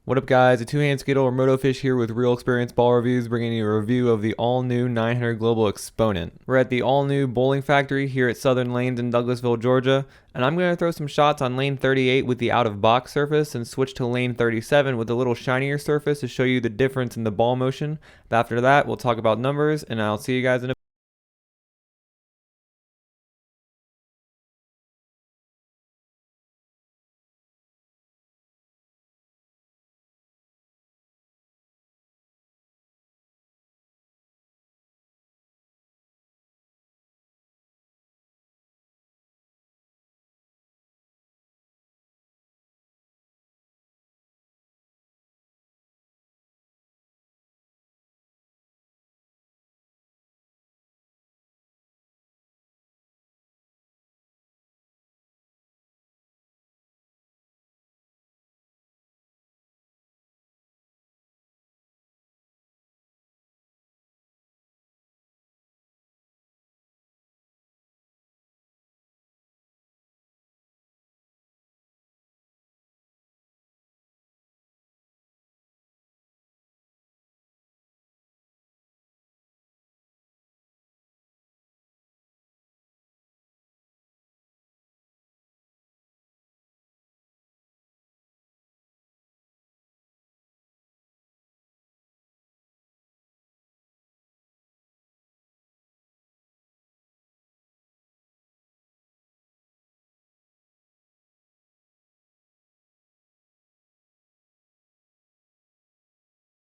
What up guys, a two-hand skittle or Motofish here with Real Experience Ball Reviews, bringing you a review of the all-new 900 Global Xponent. We're at the all-new bowling factory here at Southern Lanes in Douglasville, Georgia, and I'm going to throw some shots on lane 38 with the out-of-box surface and switch to lane 37 with a little shinier surface to show you the difference in the ball motion. But after that, we'll talk about numbers, and I'll see you guys in a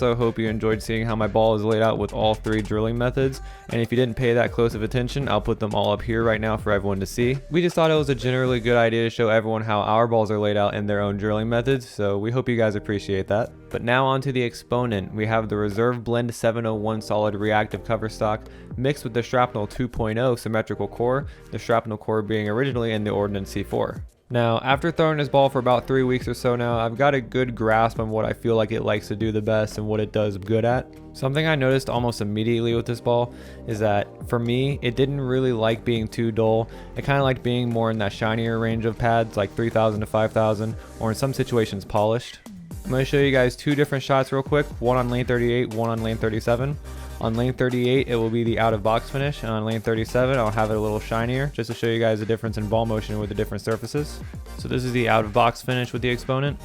So hope you enjoyed seeing how my ball is laid out with all three drilling methods, and if you didn't pay that close of attention, I'll put them all up here right now for everyone to see. We just thought it was a generally good idea to show everyone how our balls are laid out in their own drilling methods, so we hope you guys appreciate that. But now on to the Xponent. We have the Reserve Blend 701 solid reactive cover stock mixed with the Shrapnel 2.0 symmetrical core, the Shrapnel core being originally in the Ordnance C4. Now, after throwing this ball for about 3 weeks or so now, I've got a good grasp on what I feel like it likes to do the best and what it does good at. Something I noticed almost immediately with this ball is that, for me, it didn't really like being too dull. It kind of liked being more in that shinier range of pads, like 3000 to 5000, or in some situations polished. I'm going to show you guys two different shots real quick, one on lane 38, one on lane 37. On lane 38, it will be the out-of-box finish, and on lane 37, I'll have it a little shinier, just to show you guys the difference in ball motion with the different surfaces. So this is the out-of-box finish with the Xponent.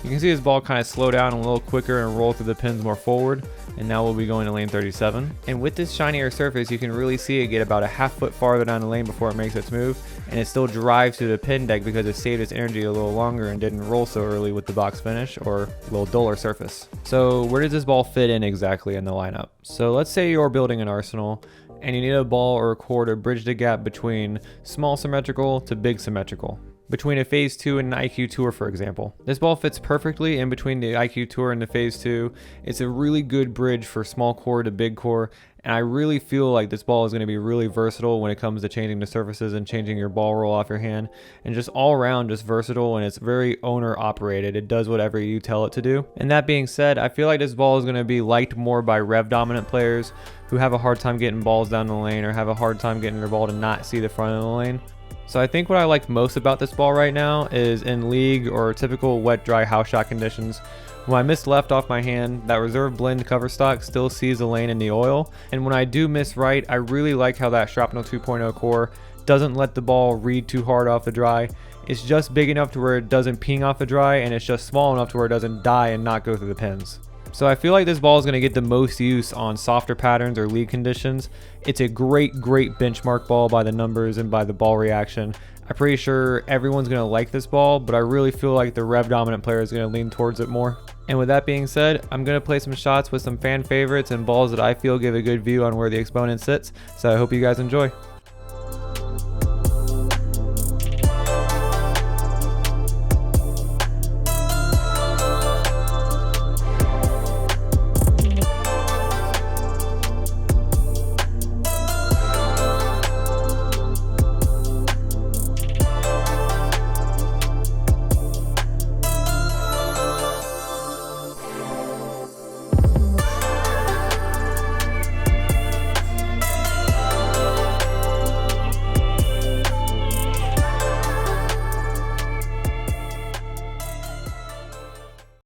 You can see this ball kind of slow down a little quicker and roll through the pins more forward, and now we'll be going to lane 37. And with this shinier surface, you can really see it get about a half foot farther down the lane before it makes its move, and it still drives through the pin deck because it saved its energy a little longer and didn't roll so early with the box finish, or a little duller surface. So where does this ball fit in exactly in the lineup? So let's say you're building an arsenal and you need a ball or a core to bridge the gap between small symmetrical to big symmetrical, between a phase 2 and an IQ Tour, for example. This ball fits perfectly in between the IQ Tour and the phase 2. It's a really good bridge for small core to big core, and I really feel like this ball is going to be really versatile when it comes to changing the surfaces and changing your ball roll off your hand, and just all around just versatile, and it's very owner operated. It does whatever you tell it to do. And that being said, I feel like this ball is going to be liked more by rev dominant players who have a hard time getting balls down the lane or have a hard time getting their ball to not see the front of the lane. So I think what I like most about this ball right now is in league or typical wet dry house shot conditions. When I miss left off my hand, that Reserve Blend cover stock still sees the lane in the oil, and when I do miss right, I really like how that Shrapnel 2.0 core doesn't let the ball read too hard off the dry. It's just big enough to where it doesn't ping off the dry, and it's just small enough to where it doesn't die and not go through the pins. So I feel like this ball is going to get the most use on softer patterns or league conditions. It's a great benchmark ball by the numbers and by the ball reaction. I'm pretty sure everyone's going to like this ball, but I really feel like the rev dominant player is going to lean towards it more. And with that being said, I'm going to play some shots with some fan favorites and balls that I feel give a good view on where the Xponent sits, so I hope you guys enjoy.